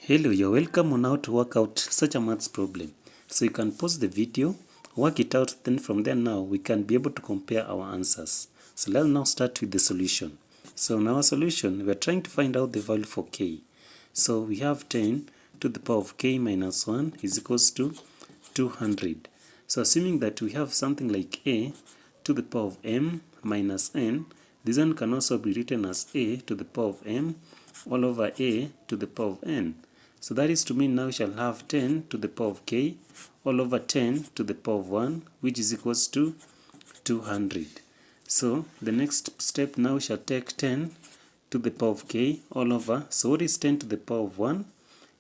Hello, you're welcome on how to work out such a maths problem. So you can pause the video, work it out, then from there now we can be able to compare our answers. So let's now start with the solution. So in our solution, we are trying to find out the value for k. So we have 10 to the power of k minus 1 is equals to 200. So assuming that we have something like a to the power of m minus n, this one can also be written as a to the power of m all over a to the power of n. So that is to mean now we shall have 10 to the power of k all over 10 to the power of 1, which is equals to 200. So the next step now we shall take 10 to the power of k all over. So what is 10 to the power of 1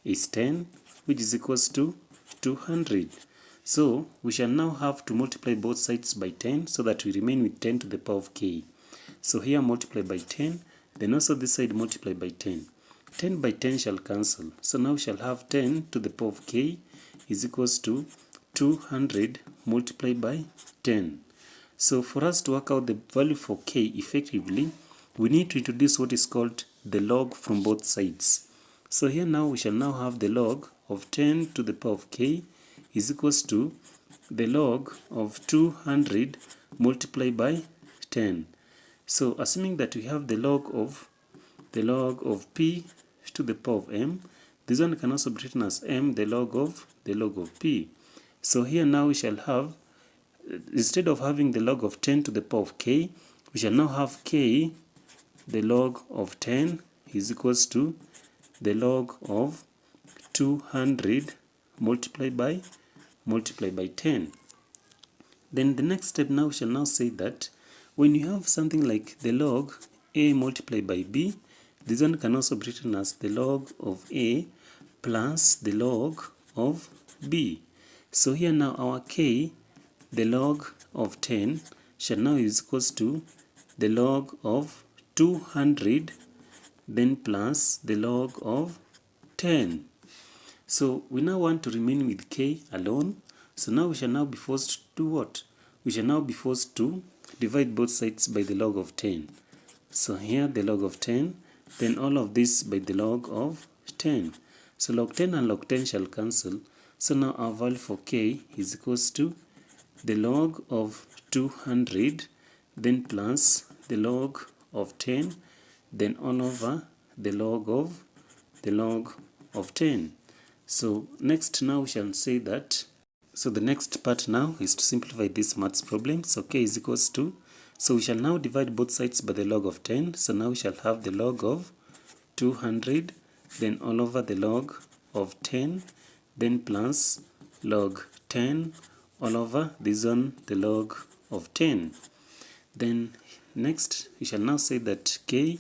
is 10, which is equals to 200. So we shall now have to multiply both sides by 10 so that we remain with 10 to the power of k. So here multiply by 10, then also this side multiply by 10. 10 by 10 shall cancel. So now we shall have 10 to the power of k is equals to 200 multiplied by 10. So for us to work out the value for k effectively, we need to introduce what is called the log from both sides. So here now we shall now have the log of 10 to the power of k is equals to the log of 200 multiplied by 10. So assuming that we have the log of p to the power of m, this one can also be written as m the log of p. So here now we shall have, instead of having the log of 10 to the power of k, we shall now have k the log of 10 is equals to the log of 200 multiplied by 10. Then the next step now we shall now say that when you have something like the log a multiplied by b, this one can also be written as the log of a plus the log of b. So here now our k, the log of 10, shall now is equals to the log of 200 then plus the log of 10. So we now want to remain with k alone. So now we shall now be forced to do what? We shall now be forced to divide both sides by the log of 10. So here the log of 10, then all of this by the log of 10. So log 10 and log 10 shall cancel. So now our value for k is equals to the log of 200 then plus the log of 10 then all over the log of 10. So next now we shall say that, so the next part now is to simplify this maths problem. So k is equals to, so we shall now divide both sides by the log of 10. So now we shall have the log of 200 then all over the log of 10 then plus log 10 all over this one the log of 10. Then next we shall now say that k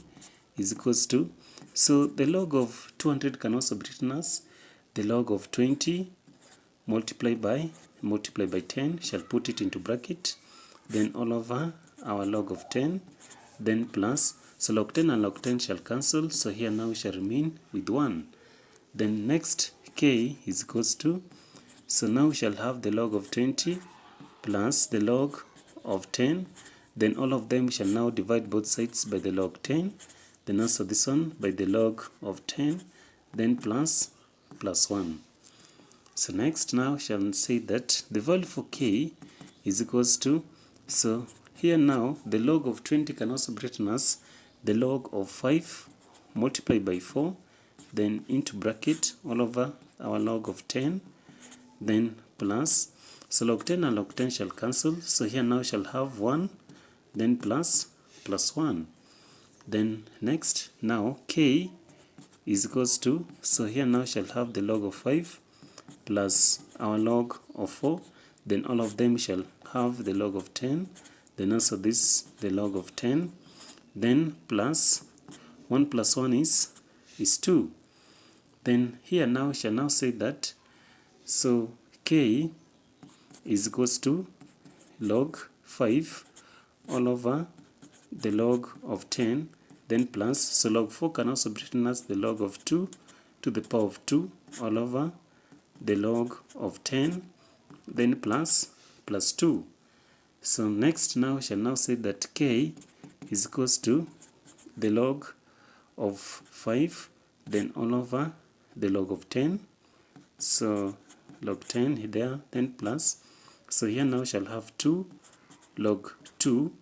is equals to, so the log of 200 can also be written as the log of 20 multiplied by 10, shall put it into bracket, then all over our log of 10, then plus, so log 10 and log 10 shall cancel, so here now we shall remain with 1. Then next k is equals to, so now we shall have the log of 20 plus the log of 10, then all of them shall now divide both sides by the log 10, then also this one by the log of 10, then plus 1. So next now shall say that the value for k is equals to, so here now the log of 20 can also be written as the log of 5 multiplied by 4, then into bracket all over our log of 10, then plus, so log 10 and log 10 shall cancel, so here now shall have 1, then plus 1. Then next now k is equals to, so here now shall have the log of 5 plus our log of 4, then all of them shall have the log of 10, then also this the log of 10, then plus 1 plus 1 is 2. Then here now shall now say that, so k is equals to log 5 all over the log of 10, then plus, so log 4 can also be written as the log of 2 to the power of 2 all over the log of 10, then plus 2. So next now we shall now say that k is equals to the log of 5 then all over the log of 10. So log 10 there, then plus. So here now shall have 2 log 2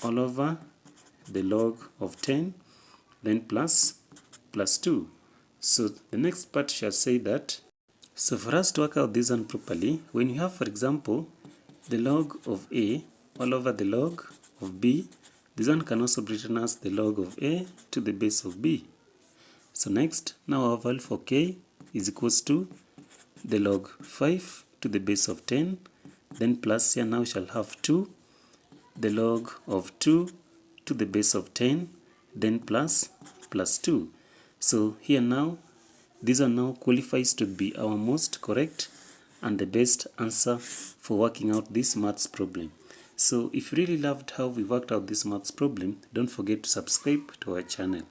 all over the log of 10, then plus 2. So the next part shall say that, so for us to work out this one properly, when you have, for example, the log of A all over the log of B, this one can also be written as the log of A to the base of B. So next, now our value for K is equals to the log 5 to the base of 10, then plus here now shall have 2, the log of 2 to the base of 10, then plus 2. So here now, this one now qualifies to be our most correct and the best answer for working out this maths problem. So if you really loved how we worked out this maths problem, don't forget to subscribe to our channel.